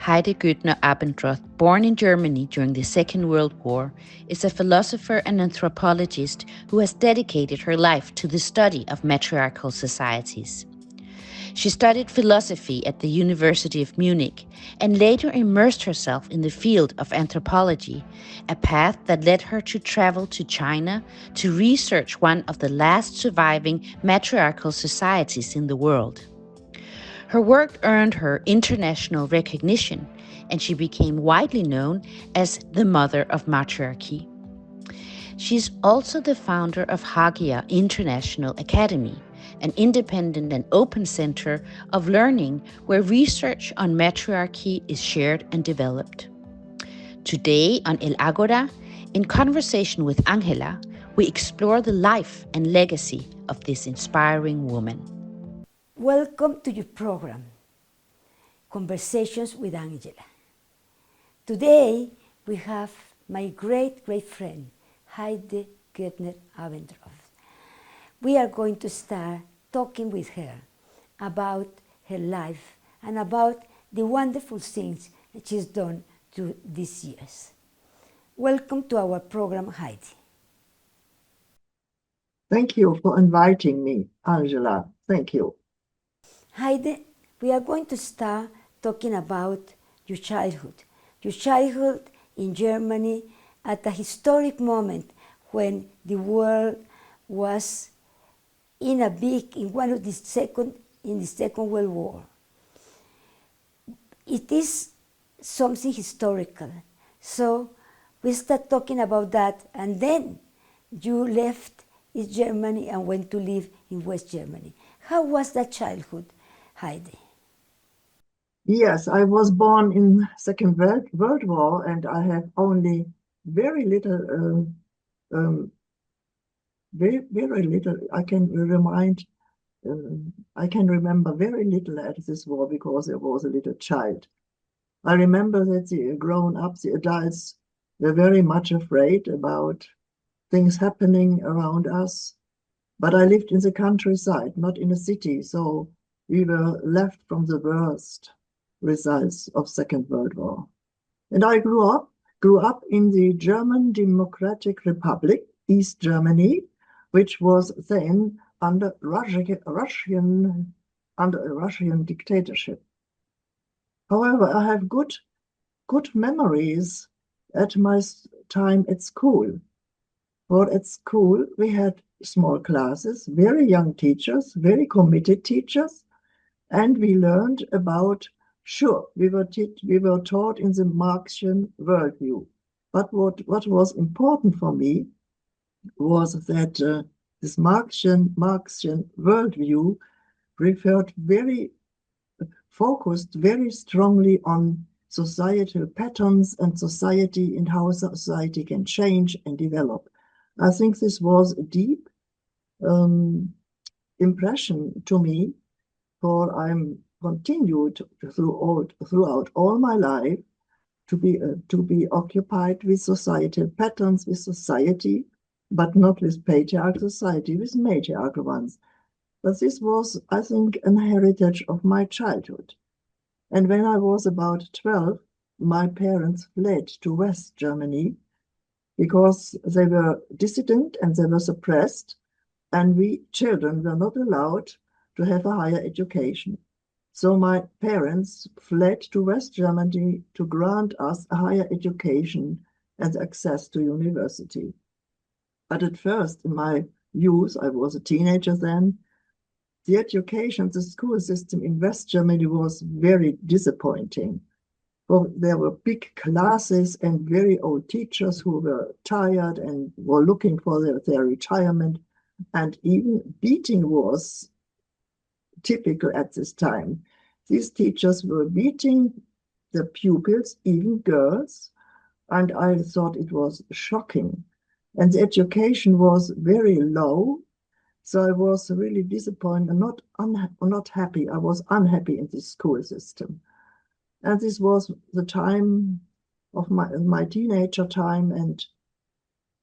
Heide Gottner Abendroth, born in Germany during the Second World War, is a philosopher and anthropologist who has dedicated her life to the study of matriarchal societies. She studied philosophy at the University of Munich and later immersed herself in the field of anthropology, a path that led her to travel to China to research one of the last surviving matriarchal societies in the world. Her work earned her international recognition, and she became widely known as the mother of matriarchy. She is also the founder of Ágora International Academy, an independent and open center of learning where research on matriarchy is shared and developed. Today on El Ágora, in conversation with Angela, we explore the life and legacy of this inspiring woman. Welcome to your program, Conversations with Angela. Today we have my great friend, Heide Gottner Abendroth. We are going to start talking with her about her life and about the wonderful things that she's done through these years. Welcome to our program, Heide. Thank you for inviting me, Angela. Thank you. Heide, we are going to start talking about your childhood. Your childhood in Germany at a historic moment when the world was in the Second World War. It is something historical. So we start talking about that, and then you left East Germany and went to live in West Germany. How was that childhood, Heide? Yes, I was born in Second World War, and I have only very little. Very little. I can remember very little at this war because I was a little child. I remember that the grown-ups, the adults, were very much afraid about things happening around us. But I lived in the countryside, not in a city, so we were left from the worst results of Second World War. And I grew up in the German Democratic Republic, East Germany, which was then under Russian dictatorship. However, I have good memories at my time at school. For at school, we had small classes, very young teachers, very committed teachers, and we learned about, we were taught in the Marxian worldview. But what was important for me was that this Marxian worldview focused very strongly on societal patterns and society and how society can change and develop. I think this was a deep impression to me, for I'm continued throughout all my life to be occupied with societal patterns, with society, but not with patriarchal society, with matriarchal ones. But this was, I think, an heritage of my childhood. And when I was about 12, my parents fled to West Germany because they were dissident and they were suppressed, and we children were not allowed to have a higher education. So my parents fled to West Germany to grant us a higher education and access to university. But at first, in my youth, I was a teenager then, the education, the school system in West Germany was very disappointing. For there were big classes and very old teachers who were tired and were looking for their retirement. And even beating was typical at this time. These teachers were beating the pupils, even girls, and I thought it was shocking. And the education was very low, so I was really disappointed and not happy. I was unhappy in the school system. And this was the time of my teenager time, and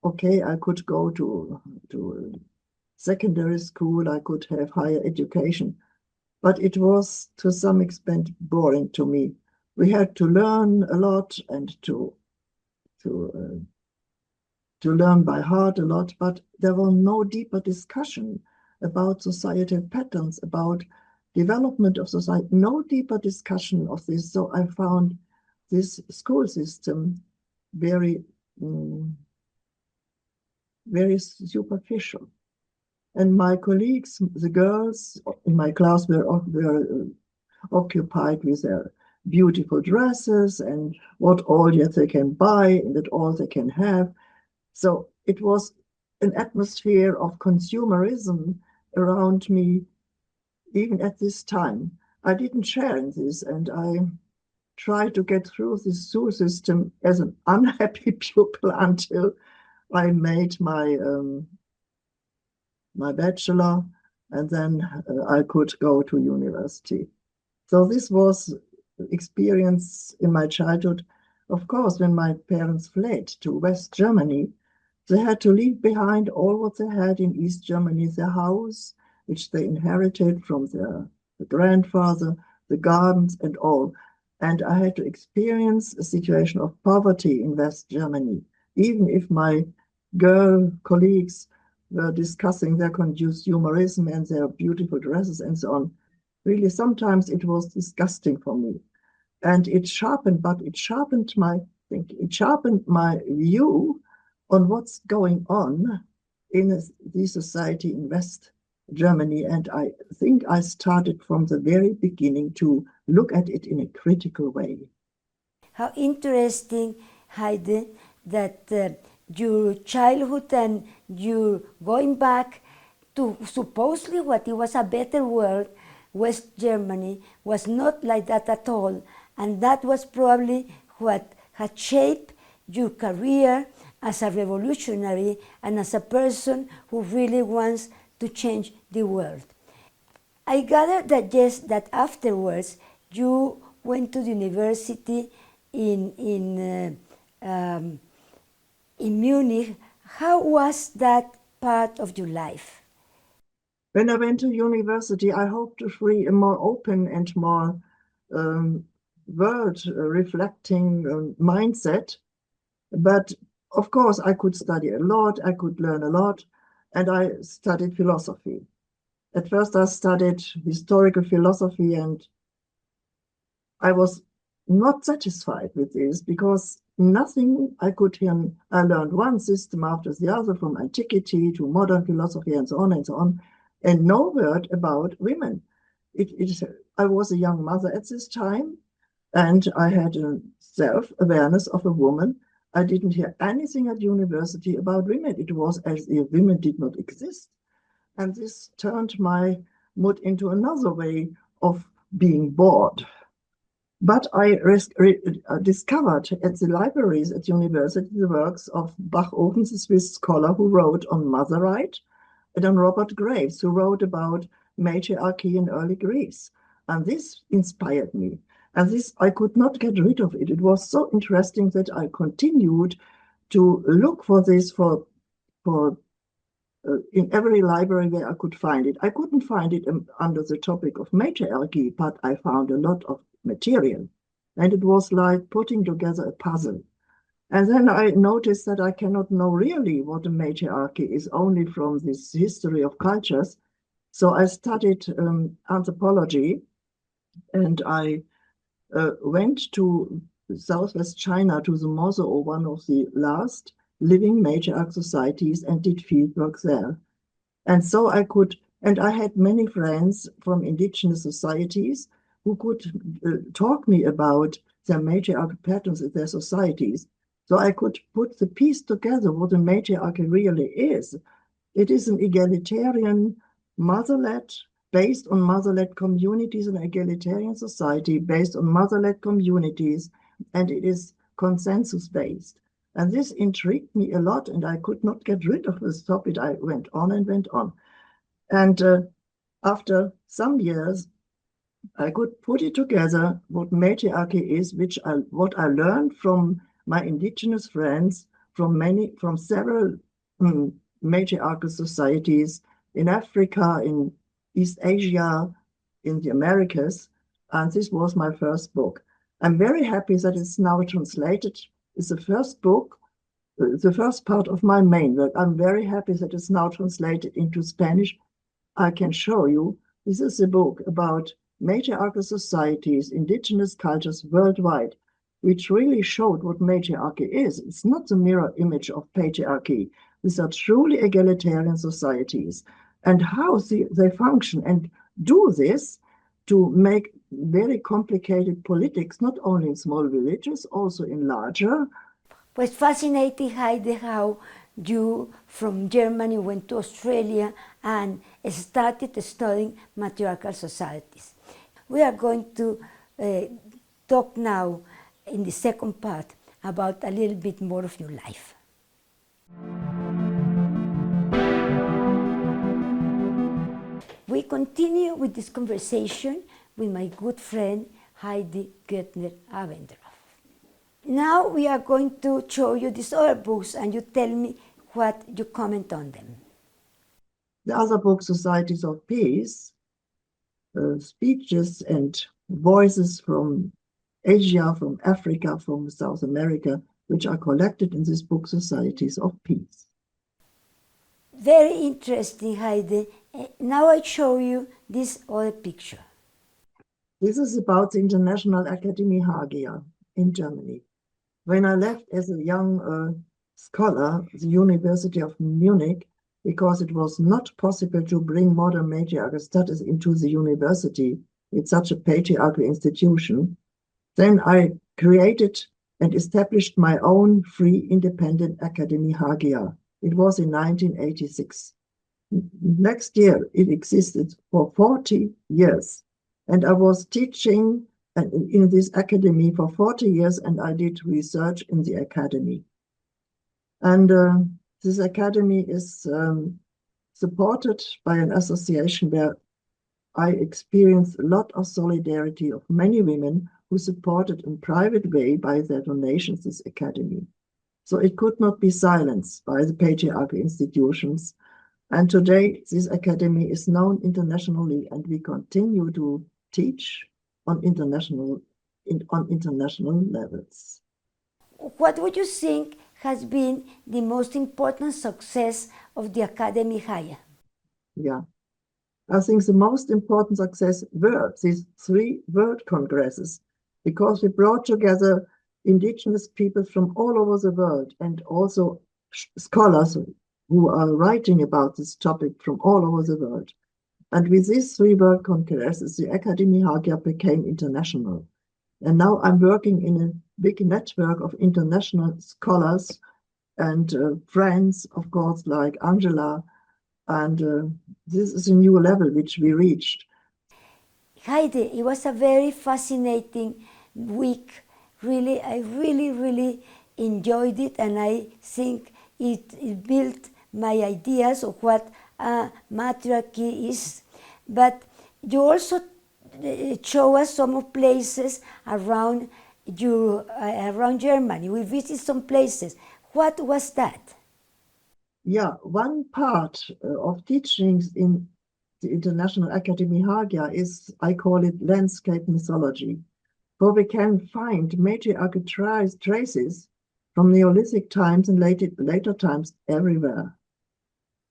okay, I could go to secondary school, I could have higher education, but it was to some extent boring to me. we had to learn a lot and to learn by heart a lot, but there was no deeper discussion about societal patterns, about development of society, no deeper discussion of this. So I found this school system very, very superficial. And my colleagues, the girls in my class were occupied with their beautiful dresses and what all yet they can buy and that all they can have. So it was an atmosphere of consumerism around me, even at this time. I didn't share in this, and I tried to get through this school system as an unhappy pupil until I made my my bachelor, and then I could go to university. So this was experience in my childhood. Of course, when my parents fled to West Germany, they had to leave behind all what they had in East Germany, their house, which they inherited from their grandfather, the gardens and all. And I had to experience a situation of poverty in West Germany, even if my girl colleagues were discussing their consumerism and their beautiful dresses and so on. Really, sometimes it was disgusting for me. And it sharpened my view on what's going on in the society in West Germany. And I think I started from the very beginning to look at it in a critical way. How interesting, Heide, that your childhood and your going back to supposedly what it was a better world, West Germany, was not like that at all. And that was probably what had shaped your career as a revolutionary and as a person who really wants to change the world. I gather that yes, that afterwards you went to the university in Munich. How was that part of your life? When I went to university, I hoped to free a more open and more world-reflecting mindset. But of course, I could study a lot, I could learn a lot, and I studied philosophy. At first, I studied historical philosophy, and I was not satisfied with this because nothing I could hear. I learned one system after the other, from antiquity to modern philosophy and so on, and no word about women. I was a young mother at this time, and I had a self-awareness of a woman. I didn't hear anything at university about women. It was as if women did not exist. And this turned my mood into another way of being bored. But I discovered at the libraries at university the works of Bachofen, the Swiss scholar who wrote on mother right, and on Robert Graves, who wrote about matriarchy in early Greece. And this inspired me. And this, I could not get rid of it. It was so interesting that I continued to look for this in every library where I could find it. I couldn't find it under the topic of matriarchy, but I found a lot of material. And it was like putting together a puzzle. And then I noticed that I cannot know really what a matriarchy is only from this history of cultures. So I studied anthropology, and I went to Southwest China, to the Mosao, one of the last living matriarch societies, and did fieldwork there. And so I had many friends from indigenous societies who could talk me about their matriarchal patterns in their societies. So I could put the piece together what a matriarchy really is. It is an egalitarian, mother-led, based on mother-led communities, an egalitarian society based on mother-led communities, and it is consensus-based. And this intrigued me a lot, and I could not get rid of this topic. I went on and went on. And after some years, I could put it together, what matriarchy is, what I learned from my indigenous friends, from several matriarchal societies in Africa, in East Asia, in the Americas. And this was my first book. I'm very happy that it's now translated. It's the first book, the first part of my main work. I'm very happy that it's now translated into Spanish. I can show you. This is a book about matriarchal societies, indigenous cultures worldwide, which really showed what matriarchy is. It's not the mirror image of patriarchy. These are truly egalitarian societies, and how they function and do this to make very complicated politics, not only in small villages, also in larger. Was fascinating, Heide, how you from Germany went to Australia and started studying matriarchal societies. We are going to talk now in the second part about a little bit more of your life. We continue with this conversation with my good friend Heide Gottner Abendroth. Now we are going to show you these other books and you tell me what you comment on them. The other book, Societies of Peace, speeches and voices from Asia, from Africa, from South America, which are collected in this book, Societies of Peace. Very interesting, Heide. Now I show you this other picture. This is about the International Academy Hagia in Germany. When I left as a young scholar, the University of Munich, because it was not possible to bring modern matriarchal studies into the university, it's such a patriarchal institution, then I created and established my own free independent Academy Hagia. It was in 1986. Next year, it existed for 40 years. And I was teaching in this academy for 40 years, and I did research in the academy. And this academy is supported by an association where I experienced a lot of solidarity of many women who supported in private way by their donations this academy. So it could not be silenced by the patriarchal institutions. And today this academy is known internationally, and we continue to teach on international levels. What would you think has been the most important success of the Academy Hagia? Yeah, I think the most important success were these 3 world congresses, because we brought together indigenous people from all over the world and also scholars who are writing about this topic from all over the world. And with these 3 world congresses, the Academy Hagia became international. And now I'm working in a big network of international scholars and friends, of course, like Angela. And this is a new level which we reached. Heide, it was a very fascinating week. Really, I really enjoyed it, and I think it built my ideas of what matriarchy is. But you also show us some of places around Germany. We visited some places. What was that? Yeah, one part of teachings in the International Academy Hagia is, I call it landscape mythology, for we can find matriarchal traces from Neolithic times and later times everywhere,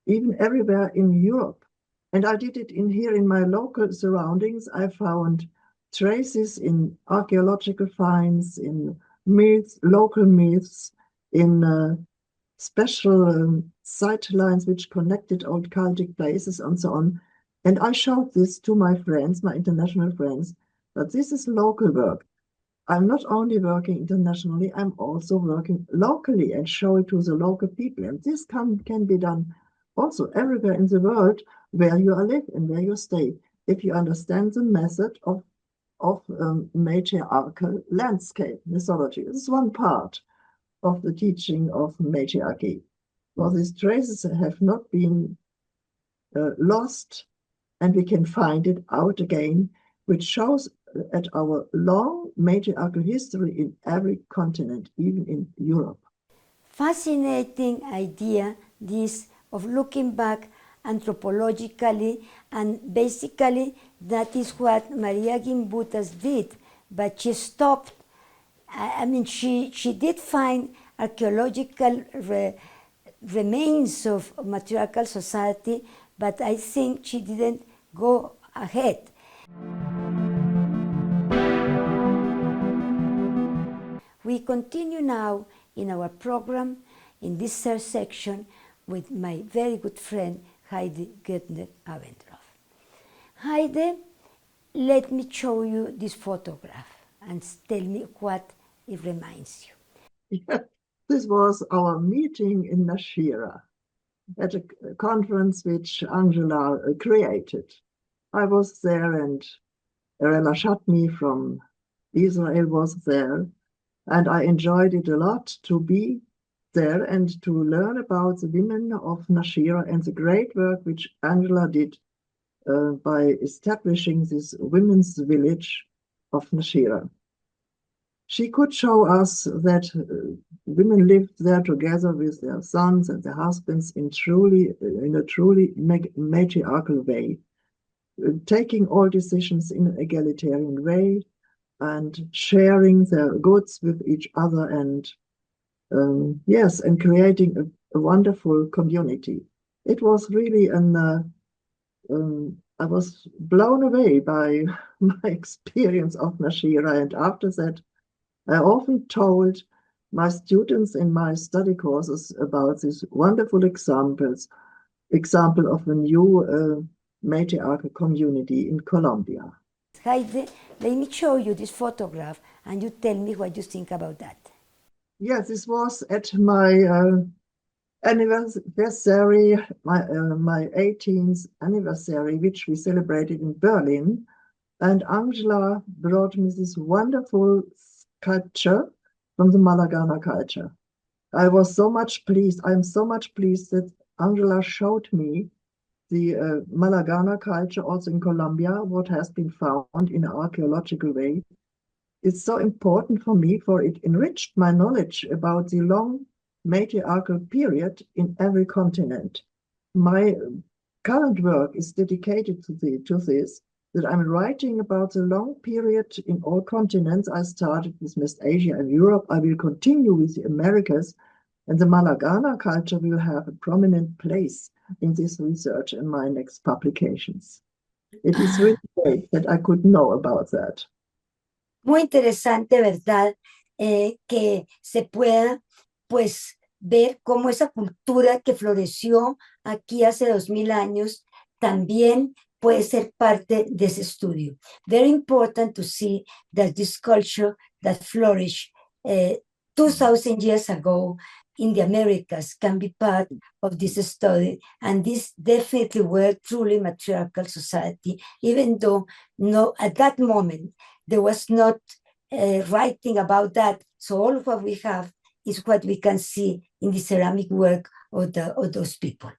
even everywhere in Europe. And I did it here in my local surroundings. I found traces in archaeological finds, in myths, local myths, in special sightlines which connected old cultic places and so on. And I showed this to my friends, my international friends, but this is local work. I'm not only working internationally, I'm also working locally and show it to the local people. And this can be done also everywhere in the world where you live and where you stay, if you understand the method of matriarchal landscape mythology. This is one part of the teaching of matriarchy. For these traces have not been lost, and we can find it out again, which shows at our long matriarchal history in every continent, even in Europe. Fascinating idea, this of looking back anthropologically, and basically that is what Maria Gimbutas did, but she stopped I mean, she did find archaeological remains of matriarchal society, but I think she didn't go ahead. We continue now in our program in this third section with my very good friend Heide Gottner Abendroth. Heide, let me show you this photograph and tell me what it reminds you. Yeah, this was our meeting in Nashira at a conference which Angela created. I was there, and Arela Shatmi from Israel was there, and I enjoyed it a lot to be there and to learn about the women of Nashira and the great work which Angela did by establishing this women's village of Nashira. She could show us that women lived there together with their sons and their husbands in a truly matriarchal way, taking all decisions in an egalitarian way and sharing their goods with each other, and yes, and creating a wonderful community. It was really I was blown away by my experience of Nashira, and after that, I often told my students in my study courses about these wonderful example of a new matriarchal community in Colombia. Heide, let me show you this photograph and you tell me what you think about that. Yes, this was at my anniversary, my 18th anniversary, which we celebrated in Berlin. And Angela brought me this wonderful sculpture from the Malagana culture. I was so much pleased. I'm so much pleased that Angela showed me the Malagana culture also in Colombia, what has been found in an archaeological way. It's so important for me, for it enriched my knowledge about the long matriarchal period in every continent. My current work is dedicated to this, that I'm writing about the long period in all continents. I started with West Asia and Europe. I will continue with the Americas, and the Malagana culture will have a prominent place in this research and my next publications. It is really great that I could know about that. Muy interesante, ¿verdad? Que se pueda, pues, ver cómo esa cultura que floreció aquí hace 2000 años también puede ser parte de ese estudio. Very important to see that this culture that flourished 2000 years ago in the Americas can be part of this study, and this definitely were truly matriarchal society, even though at that moment there was not writing about that. So all of what we have is what we can see in the ceramic work of those people.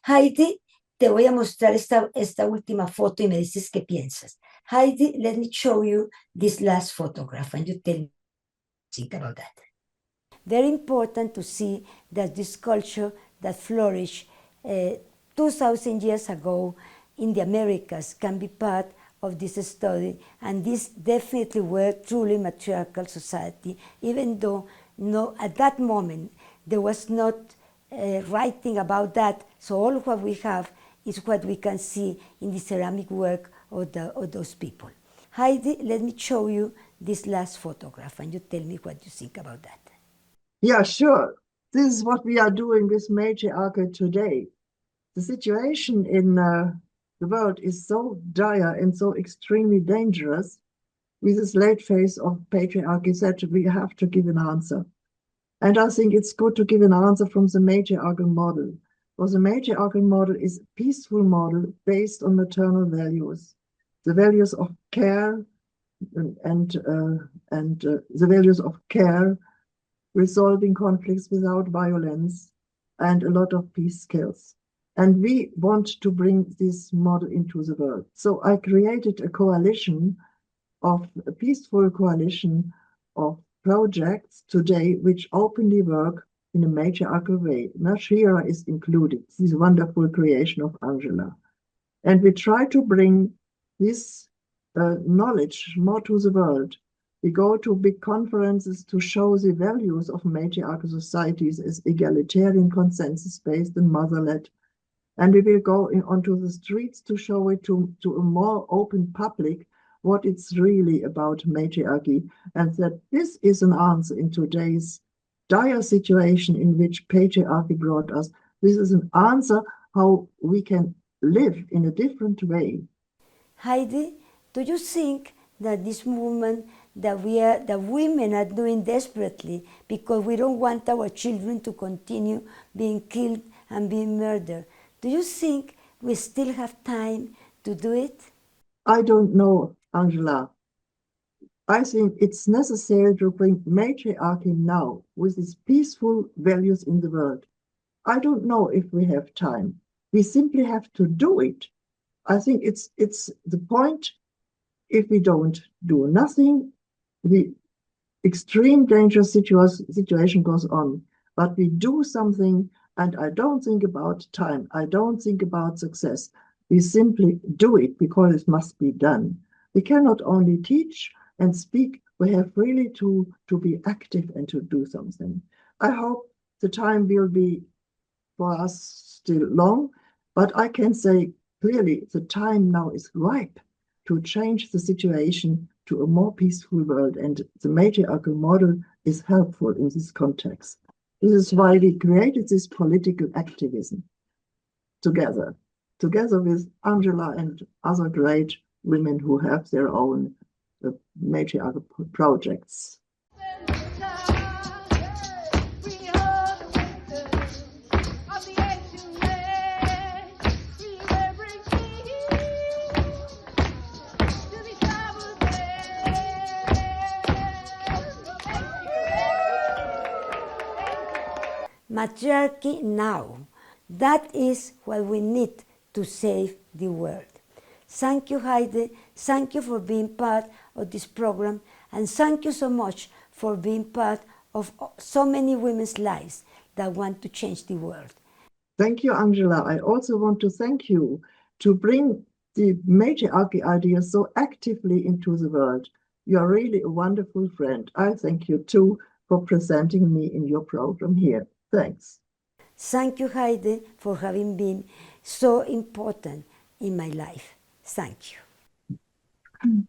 Heidi, te voy a mostrar esta última foto y me dices qué piensas. Heidi, let me show you this last photograph and you tell me what you think about that. Very important to see that this culture that flourished 2000 years ago in the Americas can be part of this study, and this definitely were truly matriarchal society, even though at that moment there was not writing about that. So all of what we have is what we can see in the ceramic work of those people. Heidi, let me show you this last photograph and you tell me what you think about that. Yeah, sure. This is what we are doing with matriarchal today. The situation in the world is so dire and so extremely dangerous with this late phase of patriarchy that we have to give an answer. And I think it's good to give an answer from the matriarchal model, because the matriarchal model is a peaceful model based on maternal values, the values of care and the values of care, resolving conflicts without violence, and a lot of peace skills. And we want to bring this model into the world. So I created a peaceful coalition of projects today which openly work in a matriarchal way. Nashira is included, this wonderful creation of Angela. And we try to bring this knowledge more to the world We go to big conferences to show the values of matriarchal societies as egalitarian, consensus-based and mother-led. And we will go onto the streets to show it to a more open public what it's really about matriarchy, and that this is an answer in today's dire situation in which patriarchy brought us. This is an answer how we can live in a different way. Heidi, do you think that this movement that women are doing desperately because we don't want our children to continue being killed and being murdered, do you think we still have time to do it? I don't know, Angela. I think it's necessary to bring matriarchy now with its peaceful values in the world. I don't know if we have time. We simply have to do it. I think it's the point. If we don't do nothing, the extreme dangerous situation goes on. But we do something, and I don't think about time. I don't think about success. We simply do it because it must be done. We cannot only teach and speak. We have really to be active and to do something. I hope the time will be for us still long, but I can say clearly the time now is ripe to change the situation to a more peaceful world, and the matriarchal model is helpful in this context. This is why we created this political activism together with Angela and other great women who have their own matriarchal projects. Matriarchy now. That is what we need to save the world. Thank you, Heide. Thank you for being part of this program, and thank you so much for being part of so many women's lives that want to change the world. Thank you, Angela. I also want to thank you to bring the matriarchy idea so actively into the world. You are really a wonderful friend. I thank you too for presenting me in your program here. Thanks. Thank you, Heide, for having been so important in my life. Thank you.